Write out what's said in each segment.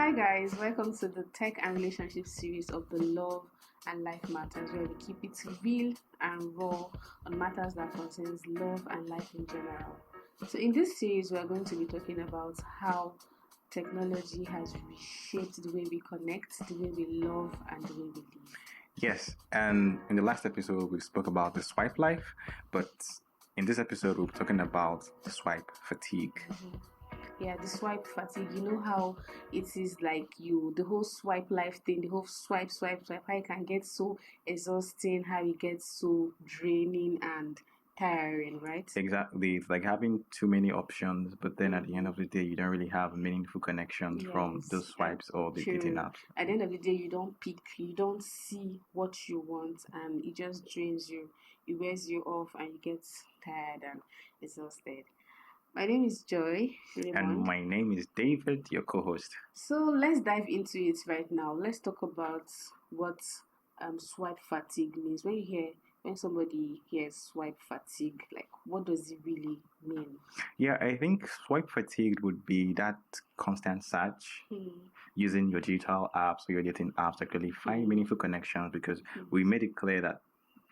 Hi guys, welcome to the Tech and Relationship series of the Love and Life Matters, where we keep it real and raw on matters that concerns love and life in general. So in this series, we are going to be talking about how technology has reshaped the way we connect, the way we love, and the way we live. Yes, and in the last episode, we spoke about the swipe life, but in this episode, we'll be talking about the swipe fatigue. Yeah, the swipe fatigue. You know how it is like the whole swipe life thing, the whole swipe, how it can get so exhausting, how it gets so draining and tiring, right? Exactly. It's like having too many options, but then at the end of the day, you don't really have meaningful connections from those swipes or the dating apps. At the end of the day, you don't pick, you don't see what you want, and it just drains you. It wears you off, and you get tired and exhausted. My name is Joy Raymond. And my name is David, your co-host. So let's dive into it right now. Let's talk about what swipe fatigue means. When somebody hears swipe fatigue, like what does it really mean? Yeah, I think swipe fatigue would be that constant search using your digital apps or your dating apps to actually find meaningful connections, because we made it clear that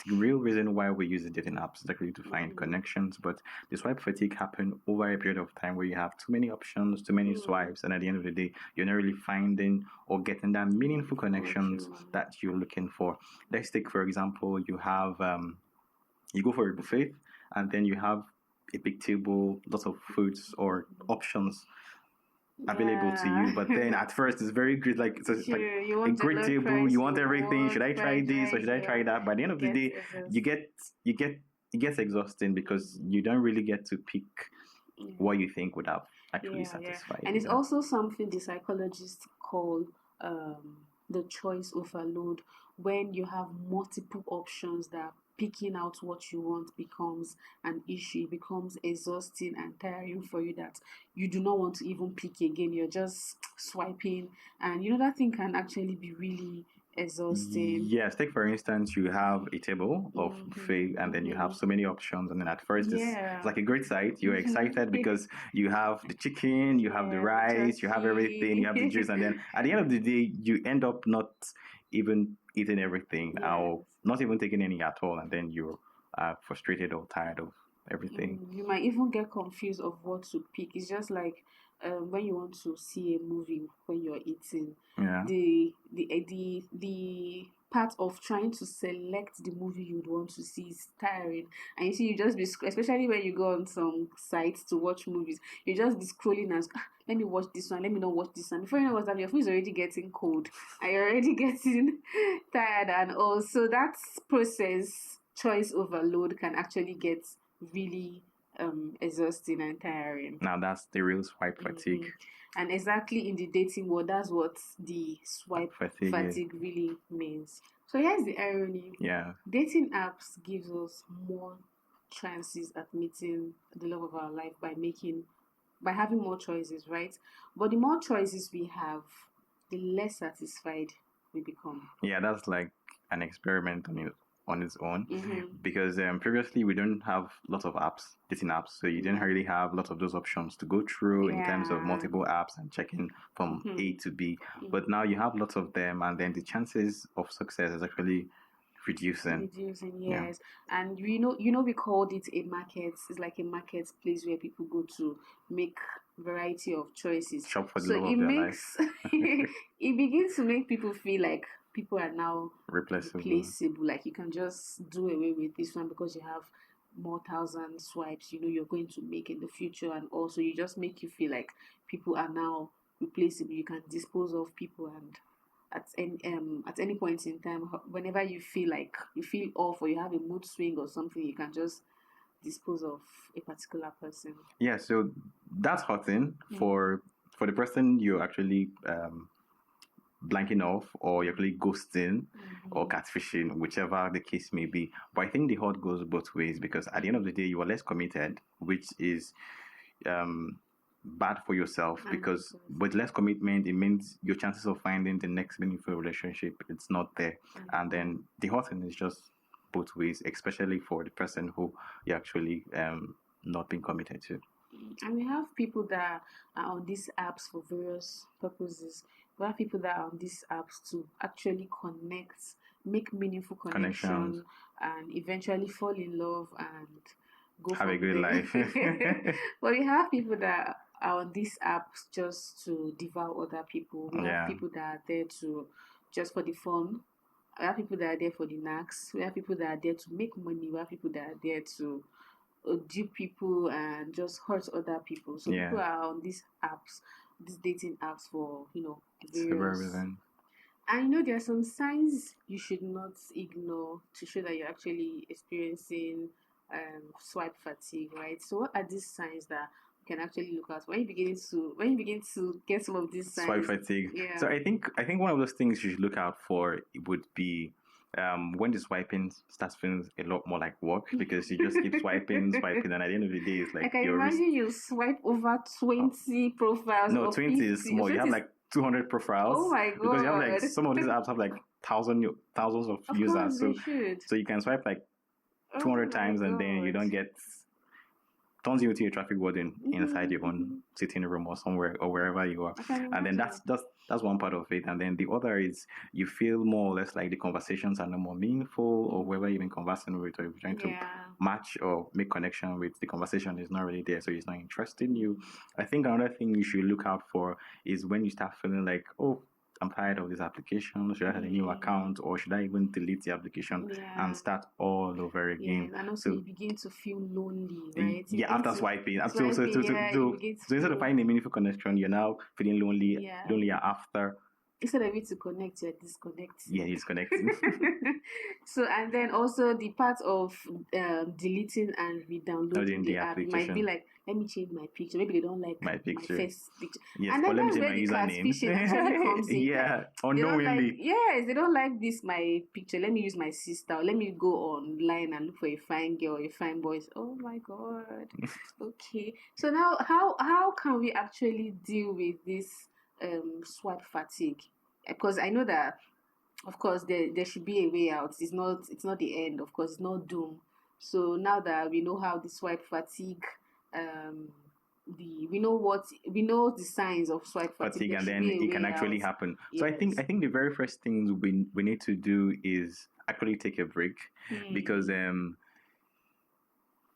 the real reason why we use the dating apps is actually to find connections, but the swipe fatigue happens over a period of time where you have too many options, too many swipes, and at the end of the day, you're not really finding or getting that meaningful connections that you're looking for. Let's take, for example, you have you go for a buffet, and then you have a big table, lots of foods or options available to you, but then at first it's very good, like it's like a great table, you want everything. Should I try this or should I try that? By the end of the day, it gets exhausting because you don't really get to pick what you think would have actually satisfied. And it's also something the psychologists call the choice overload. When you have multiple options, that picking out what you want becomes an issue. It becomes exhausting and tiring for you, that you do not want to even pick again. You're just swiping, and that thing can actually be really exhausting. Yes, take for instance, you have a table of buffet, and then you have so many options, and then at first it's like a great sight. You're excited because you have the chicken, you have the rice, you have everything, you have the juice, and then at the end of the day, you end up not even eating everything or not even taking any at all, and then you're frustrated or tired of everything. You might even get confused of what to pick. It's just like when you want to see a movie when you're eating. The part of trying to select the movie you'd want to see is tiring, and you see, you just be, especially when you go on some sites to watch movies, you just be scrolling and let me watch this one, let me not watch this one. Before you know what's that, your food is already getting cold and you're already getting tired, and also that process, choice overload, can actually get really exhausting and tiring. Now that's the real swipe fatigue. And exactly in the dating world, that's what the swipe fatigue really means. So here's the irony. Dating apps gives us more chances at meeting the love of our life by having more choices, right? But the more choices we have, the less satisfied we become. Yeah, that's like an experiment on its own, because previously we don't have lots of dating apps, so you didn't really have lots of those options to go through in terms of multiple apps and checking from A to B. But now you have lots of them, and then the chances of success is actually reducing. Yes. And we called it a market. It's like a marketplace where people go to make variety of choices. Shop for the love of their life. It begins to make people feel like people are now replaceable. Like you can just do away with this one because you have more thousand swipes you're going to make in the future, and also you just make you feel like people are now replaceable. You can dispose of people, and at any point in time, whenever you feel like you feel off or you have a mood swing or something, you can just dispose of a particular person. Yeah, so that's hurting for the person you're actually blanking off, or you're actually ghosting or catfishing, whichever the case may be. But I think the hurt goes both ways, because at the end of the day, you are less committed, which is bad for yourself, because with less commitment, it means your chances of finding the next meaningful relationship, it's not there. And then the hurting is just both ways, especially for the person who you're actually not being committed to. And we have people that are on these apps for various purposes. We have people that are on these apps to actually connect, make meaningful Connections. connection, and eventually fall in love and go Have a from good there. life. But we have people that are on these apps just to devour other people. We have Yeah. people that are there to just for the fun. We have people that are there for the knacks. We have people that are there to make money. We have people that are there to dupe people and just hurt other people. So Yeah. people are on these apps, these dating apps for Several various. reasons. And there are some signs you should not ignore to show that you're actually experiencing swipe fatigue, right? So what are these signs that you can actually look at when you begin to get some of these signs? Swipe fatigue. Yeah. So I think one of those things you should look out for would be when the swiping starts feeling a lot more like work, because you just keep swiping, and at the end of the day, it's like I can imagine you swipe over 20 profiles. No, or 20 is small. You have like 200 profiles. Oh my god! Because you have like some of these apps have like thousands of users. So you can swipe like 200 times and then you don't get. Turns you into a traffic warden inside your own sitting room or somewhere or wherever you are. And then that's one part of it. And then the other is you feel more or less like the conversations are no more meaningful, or whoever you've been conversing with, or you're trying to match or make connection with, the conversation is not really there, so it's not interested in you. I think another thing you should look out for is when you start feeling like, oh, I'm tired of this application. Should I have a new account, or should I even delete the application and start all over again? And also you begin to feel lonely, right? After swiping. So instead of finding a meaningful connection, you're now feeling lonelier after. Instead of it to connect, you're disconnecting. Yeah, disconnecting. So, and then also the part of deleting and re-downloading the app, it might be like, let me change my picture. Maybe they don't like my first picture. Yes, and then let me that's change where my the username. catfishing actually comes in. Yeah, unknowingly. They don't like this my picture. Let me use my sister. Or let me go online and look for a fine girl or a fine boy. Oh my god. Okay. So now, how can we actually deal with this swipe fatigue? Because I know that, of course, there should be a way out. It's not the end. Of course, it's not doom. So now that we know how the swipe fatigue, we know the signs of swipe fatigue, and then it can actually happen. Yes. So I think the very first thing we need to do is actually take a break, because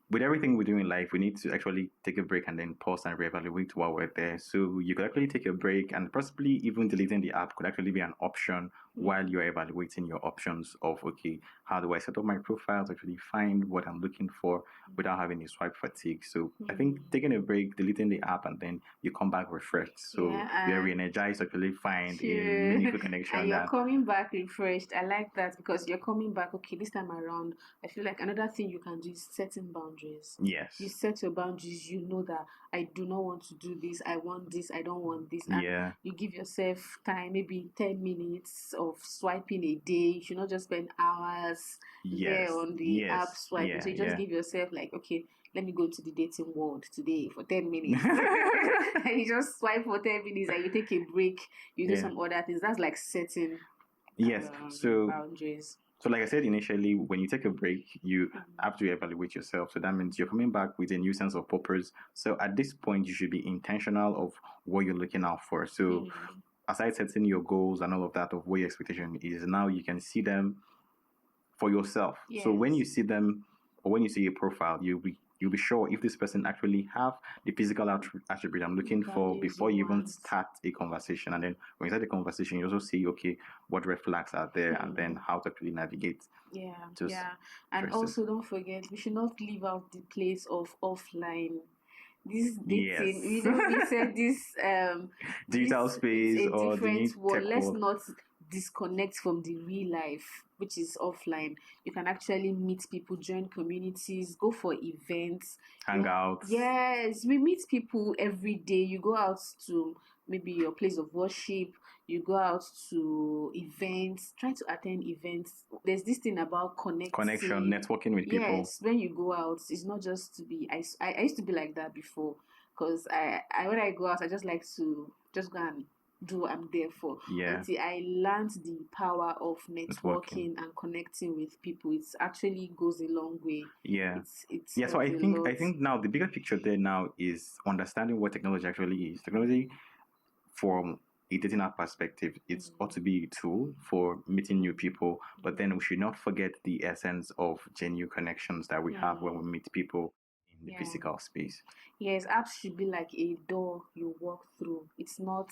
with everything we do in life, we need to actually take a break and then pause and reevaluate while we're there. So you could actually take a break, and possibly even deleting the app could actually be an option while you're evaluating your options of, okay, how do I set up my profile to actually find what I'm looking for without having a swipe fatigue. So I think taking a break, deleting the app, and then you come back refreshed. So you're re-energized to actually find a meaningful connection. And you're coming back refreshed. I like that, because you're coming back, okay, this time around, I feel like another thing you can do is setting boundaries. Yes. You set your boundaries. You know that I do not want to do this. I want this. I don't want this. And you give yourself time, maybe 10 minutes of swiping a day. You should not just spend hours there on the app swiping. So you just give yourself like, okay, let me go to the dating world today for 10 minutes. And you just swipe for 10 minutes and you take a break. You do some other things. That's like setting boundaries. So like I said initially, when you take a break, you have to evaluate yourself. So that means you're coming back with a new sense of purpose. So at this point, you should be intentional of what you're looking out for. So aside setting your goals and all of that, of what your expectation is, now you can see them for yourself. Yes. So when you see them, or when you see a profile, you'll be sure if this person actually have the physical attribute I'm looking for before you even start a conversation. And then when you start the conversation, you also see, okay, what red flags are there, and then how to actually navigate. And also don't forget, we should not leave out the place of offline. This dating, we said this digital space or different world. Let's not disconnect from the real life, which is offline. You can actually meet people, join communities, go for events, hangouts. Yes, we meet people every day. You go out to maybe your place of worship, you go out to events, try to attend events. There's this thing about connection, networking with people. Yes, when you go out, it's not just to be. I used to be like that before, because I when I go out, I just like to just go and do what I'm there for. Yeah. Until I learned the power of networking and connecting with people. It actually goes a long way. Yeah. So I think now the bigger picture there now is understanding what technology actually is. Technology, from a dating app perspective, it's ought to be a tool for meeting new people, but then we should not forget the essence of genuine connections that we have when we meet people in the physical space. Yes, apps should be like a door you walk through. It's not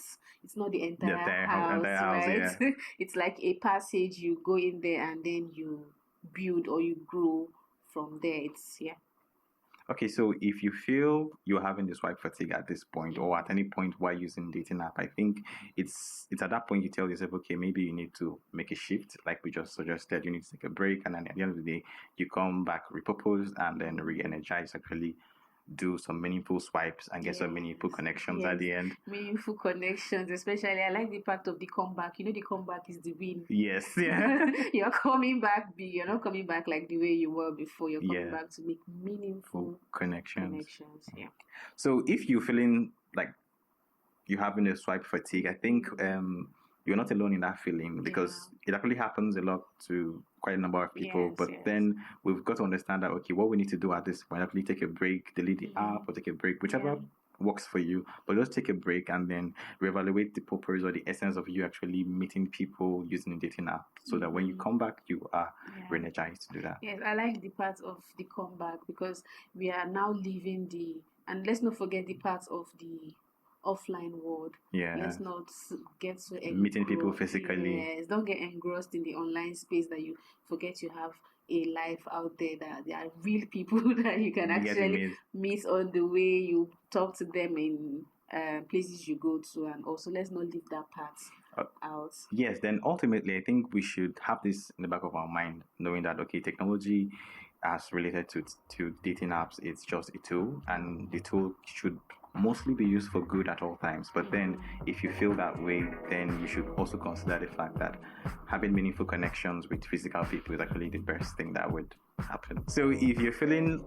the entire house, right? Yeah. It's like a passage, you go in there and then you build or you grow from there. Okay, so if you feel you're having the swipe fatigue at this point, or at any point while using dating app, I think it's at that point you tell yourself, okay, maybe you need to make a shift, like we just suggested. You need to take a break, and then at the end of the day, you come back repurposed and then re-energize, actually do some meaningful swipes and get some meaningful connections at the end. Meaningful connections, especially I like the part of the comeback. The comeback is the win. Yes, yeah. You're coming back you're not coming back like the way you were before. You're coming back to make meaningful connections. Yeah. So if you're feeling like you're having a swipe fatigue, I think you're not alone in that feeling, because it actually happens a lot to quite a number of people. Then we've got to understand that, okay, what we need to do at this point, actually take a break, delete the app or take a break, whichever works for you, but just take a break and then reevaluate the purpose or the essence of you actually meeting people using a dating app, so that when you come back, you are re-energized to do that. Yes, I like the part of the comeback, because we are now leaving and let's not forget the part of the offline world. Let's not get so meeting people physically. Yes, don't get engrossed in the online space that you forget you have a life out there, that there are real people that you can actually meet on the way you talk to them in places you go to. And also, let's not leave that part out. Yes, then ultimately I think we should have this in the back of our mind, knowing that, okay, technology as related to dating apps, it's just a tool, and the tool should mostly be used for good at all times. But then if you feel that way, then you should also consider the fact that having meaningful connections with physical people is actually the best thing that would happen. So if you're feeling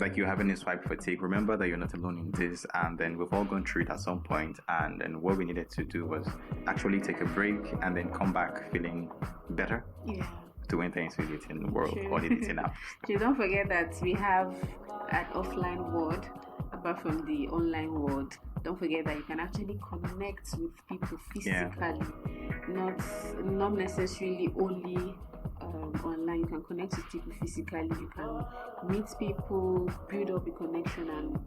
like you're having a swipe fatigue, remember that you're not alone in this, and then we've all gone through it at some point, and then what we needed to do was actually take a break and then come back feeling better to enter into the dating world or the dating app. So don't forget that we have an offline world apart from the online world. Don't forget that you can actually connect with people physically, not necessarily only online. You can connect with people physically. You can meet people, build up a connection, and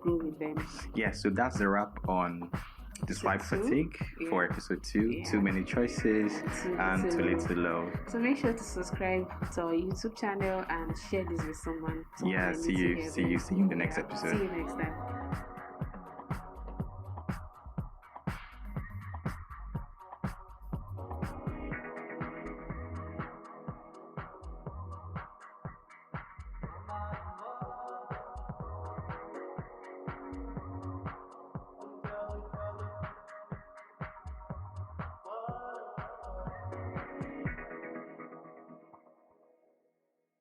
grow with them. So that's the wrap on the swipe fatigue for episode 2. Too many choices and too little love. So make sure to subscribe to our YouTube channel and share this with someone. See you in the next episode. See you next time.